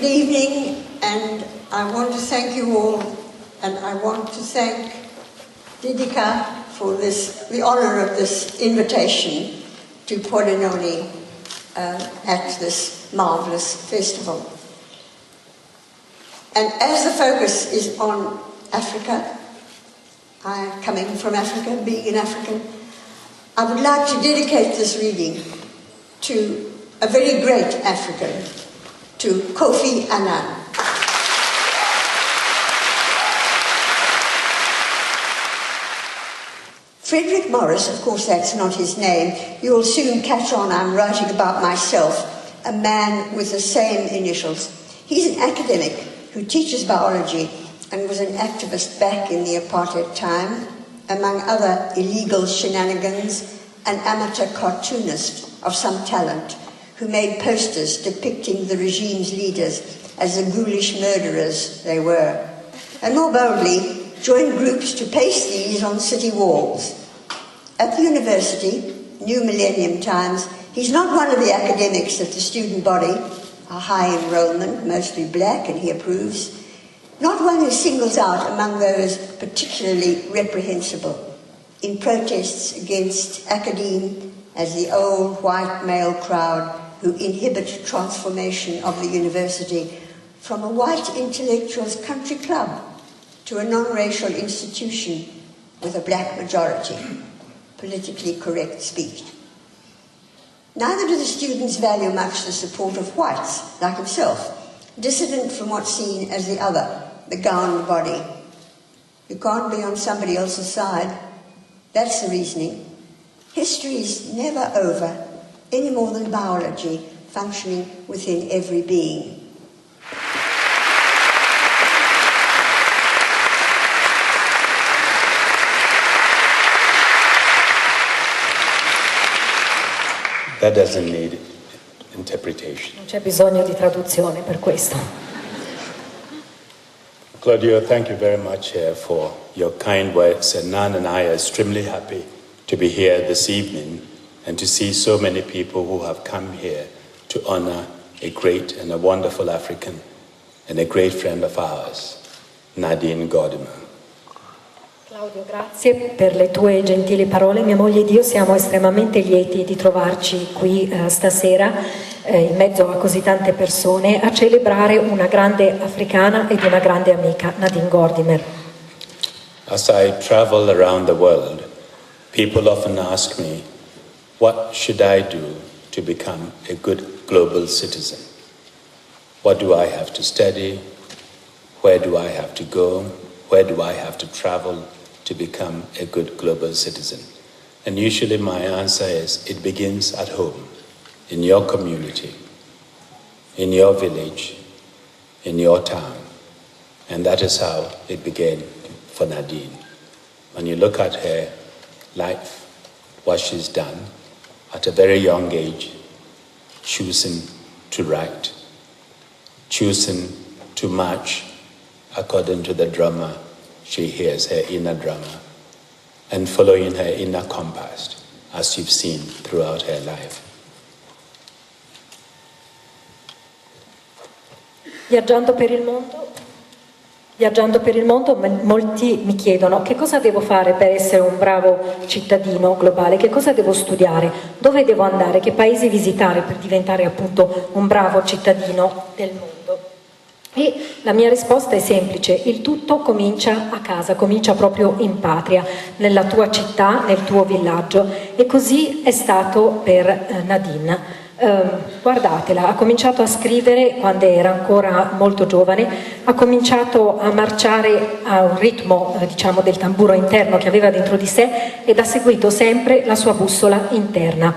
Good evening, and I want to thank you all, and I want to thank Dedica for the honor of this invitation to Pordenone at this marvelous festival. And as the focus is on Africa, I coming from Africa, being an African, I would like to dedicate this reading to a very great African, to Kofi Annan. Frederick Morris, of course that's not his name. You will soon catch on I'm writing about myself, a man with the same initials. He's an academic who teaches biology and was an activist back in the apartheid time. Among other illegal shenanigans, an amateur cartoonist of some talent who made posters depicting the regime's leaders as the ghoulish murderers they were, and more boldly joined groups to paste these on city walls. At the university, New Millennium times, he's not one of the academics of the student body, a high enrollment, mostly black, and he approves, not one who singles out among those particularly reprehensible in protests against academe as the old white male crowd who inhibit transformation of the university from a white intellectual's country club to a non-racial institution with a black majority, politically correct speech. Neither do the students value much the support of whites, like himself, dissident from what's seen as the other, the gowned body. You can't be on somebody else's side. That's the reasoning. History is never over, any more than biology functioning within every being. That doesn't need interpretation. Non c'è bisogno di traduzione per questo. Claudio, thank you very much for your kind words. And Nan and I are extremely happy to be here this evening and to see so many people who have come here to honor a great and a wonderful African and a great friend of ours, Nadine Gordimer. Claudio, grazie per le tue gentili parole. Mia moglie ed io siamo estremamente lieti di trovarci qui stasera in mezzo a così tante persone a celebrare una grande africana ed una grande amica, Nadine Gordimer. As I travel around the world, people often ask me, what should I do to become a good global citizen? What do I have to study? Where do I have to go? Where do I have to travel to become a good global citizen? And usually my answer is, it begins at home, in your community, in your village, in your town. And that is how it began for Nadine. When you look at her life, what she's done, at a very young age, choosing to write, choosing to march according to the drummer she hears, her inner drummer, and following her inner compass, as you've seen throughout her life. Viaggiando per il mondo, molti mi chiedono che cosa devo fare per essere un bravo cittadino globale, che cosa devo studiare, dove devo andare, che paesi visitare per diventare appunto un bravo cittadino del mondo. E la mia risposta è semplice: il tutto comincia a casa, comincia proprio in patria, nella tua città, nel tuo villaggio, e così è stato per Nadine. Guardatela, ha cominciato a scrivere quando era ancora molto giovane, ha cominciato a marciare a un ritmo diciamo del tamburo interno che aveva dentro di sé ed ha seguito sempre la sua bussola interna.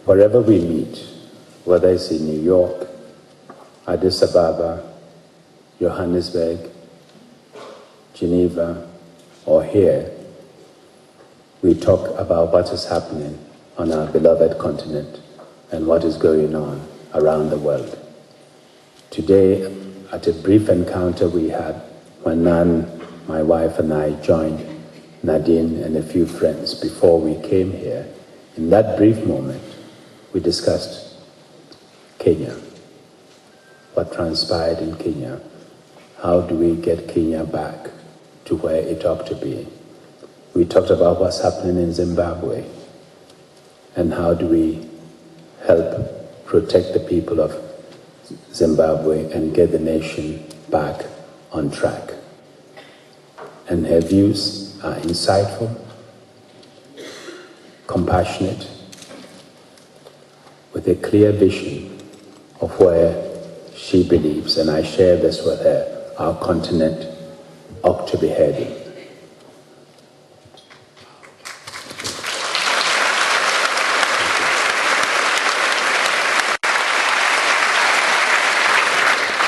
Wherever we meet, whether it's in New York, Addis Ababa, Johannesburg, Geneva, or here, we talk about what is happening on our beloved continent and what is going on around the world. Today, at a brief encounter we had when Nan, my wife, and I joined Nadine and a few friends before we came here, in that brief moment, we discussed Kenya what transpired in Kenya. How do we get Kenya back to where it ought to be? We talked about what's happening in Zimbabwe, and how do we help protect the people of Zimbabwe and get the nation back on track. And her views are insightful, compassionate, with a clear vision of where she believes, and I share this with her, our continent ought to be heading.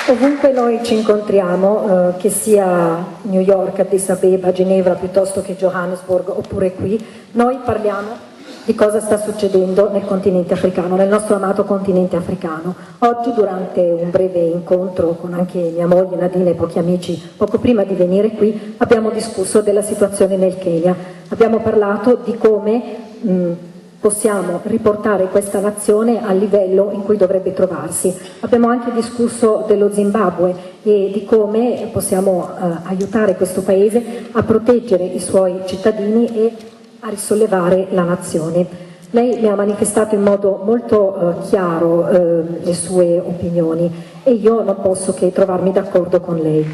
Ovunque noi ci incontriamo, che sia New York, Addis Abeba, Ginevra, piuttosto che Johannesburg, oppure qui, noi parliamo di cosa sta succedendo nel continente africano, nel nostro amato continente africano. Oggi, durante un breve incontro con anche mia moglie Nadine e pochi amici, poco prima di venire qui, abbiamo discusso della situazione nel Kenya. Abbiamo parlato di come possiamo riportare questa nazione al livello in cui dovrebbe trovarsi. Abbiamo anche discusso dello Zimbabwe e di come possiamo aiutare questo paese a proteggere i suoi cittadini e a risollevare la nazione. Lei mi ha manifestato in modo molto chiaro le sue opinioni e io non posso che trovarmi d'accordo con lei.